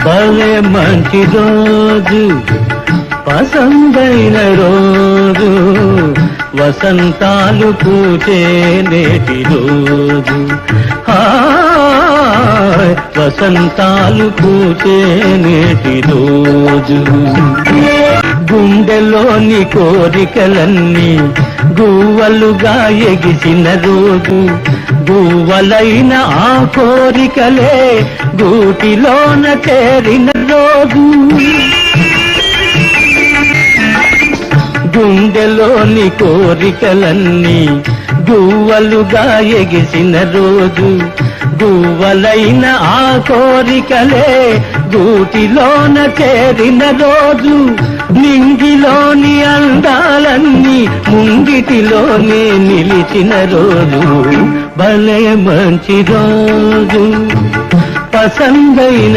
భలే మంచి రోజు పసందైన రోజు వసంతాలు పూచే నేటి రోజు వసంతాలు పూచే నేటి రోజు గుండెలోని కోరికలన్నీ గువ్వలుగా ఎగిసిన రోజు గువ్వలైన ఆ కోరికలే గూటిలోన చేరిన రోజు గుండెలోని కోరికలన్నీ గువ్వలుగా ఎగిసిన రోజు గువ్వలైన ఆ కోరికలే గూటిలోన చేరిన రోజు నింగిలోని అందాలన్నీ ముంగిటిలోనే నిలిచిన రోజు భలే మంచి రోజు పసందైన